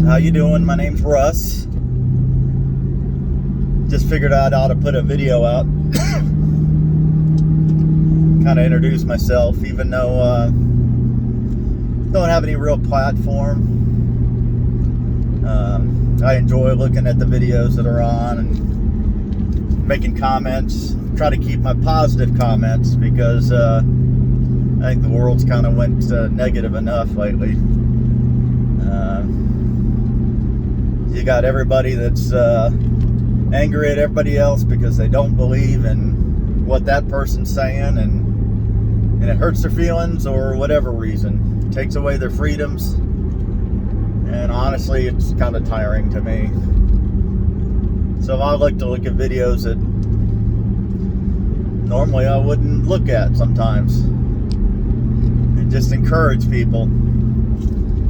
How you doing? My name's Russ. Just figured I ought to put a video out. Kind of introduce myself, even though don't have any real platform. I enjoy looking at the videos that are on and making comments. Try to keep my positive comments because I think the world's kind of went negative enough lately. You got everybody that's angry at everybody else because they don't believe in what that person's saying, and it hurts their feelings or whatever reason. It takes away their freedoms, and honestly, it's kind of tiring to me. So I like to look at videos that normally I wouldn't look at sometimes, and just encourage people.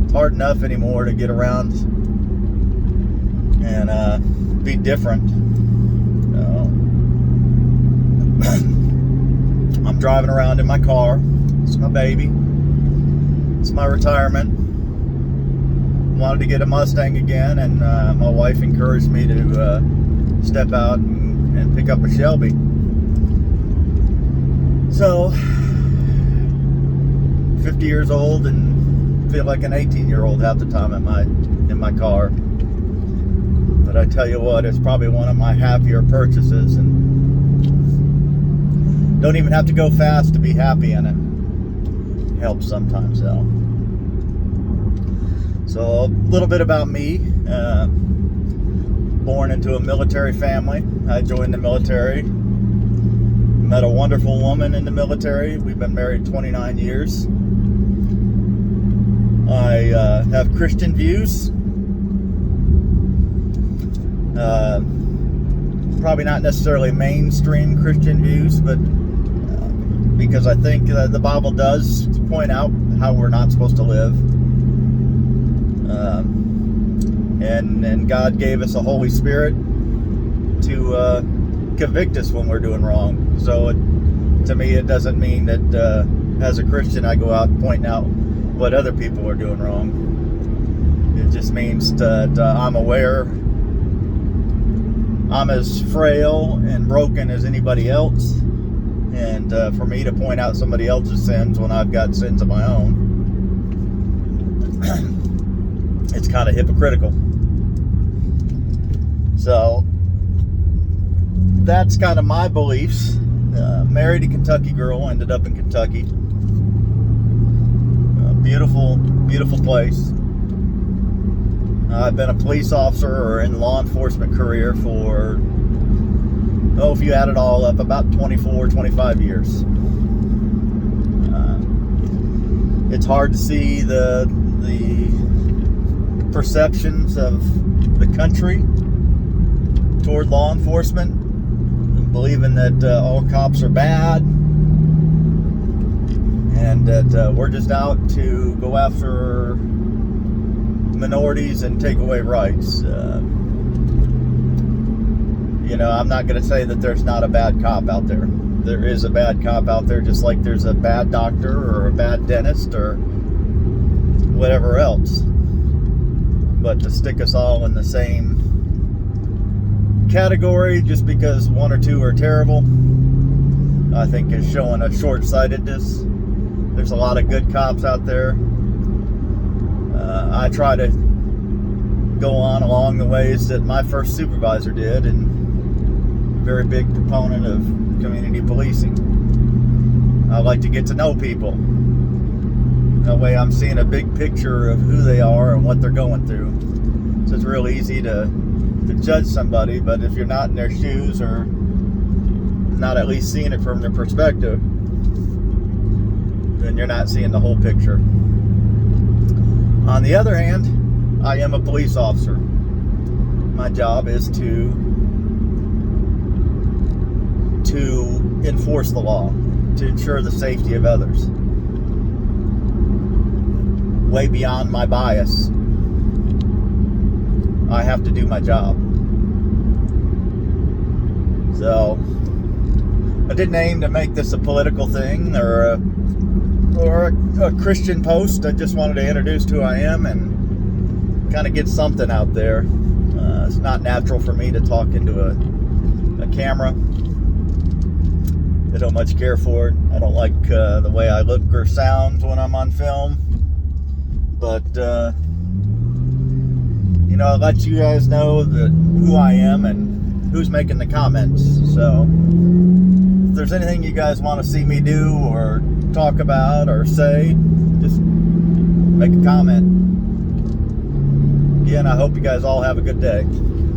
It's hard enough anymore to get around and be different. I'm driving around in my car. It's my baby. It's my retirement. Wanted to get a Mustang again, and my wife encouraged me to step out and pick up a Shelby. So, 50 years old and feel like an 18-year-old half the time in my car. But I tell you what, it's probably one of my happier purchases, and don't even have to go fast to be happy in it. It helps sometimes though. So a little bit about me. Born into a military family. I joined the military. Met a wonderful woman in the military. We've been married 29 years. I have Christian views. Probably not necessarily mainstream Christian views, but because I think the Bible does point out how we're not supposed to live. And God gave us a Holy Spirit to convict us when we're doing wrong. So to me, it doesn't mean that as a Christian I go out pointing out what other people are doing wrong. It just means that I'm aware I'm as frail and broken as anybody else, and for me to point out somebody else's sins when I've got sins of my own, it's kind of hypocritical. So that's kind of my beliefs. Married a Kentucky girl, ended up in Kentucky. Beautiful, beautiful place. I've been a police officer or in law enforcement career for, if you add it all up, about 24, 25 years. It's hard to see the perceptions of the country toward law enforcement, believing that all cops are bad and that we're just out to go after minorities and take away rights. I'm not going to say that there's not a bad cop out there. There is a bad cop out there, just like there's a bad doctor or a bad dentist or whatever else. But to stick us all in the same category just because one or two are terrible, I think is showing a short-sightedness. There's a lot of good cops out there. I try to go on along the ways that my first supervisor did, and very big proponent of community policing. I like to get to know people. That way I'm seeing a big picture of who they are and what they're going through. So it's real easy to judge somebody, but if you're not in their shoes or not at least seeing it from their perspective, then you're not seeing the whole picture. On the other hand, I am a police officer. My job is to enforce the law, to ensure the safety of others. Way beyond my bias. I have to do my job. So, I didn't aim to make this a political thing or a Christian post. I just wanted to introduce who I am and kind of get something out there. It's not natural for me to talk into a camera. I don't much care for it. I don't like the way I look or sound when I'm on film. But, I'll let you guys know who I am and who's making the comments. So, if there's anything you guys want to see me do or talk about or say, just make a comment. Again, I hope you guys all have a good day.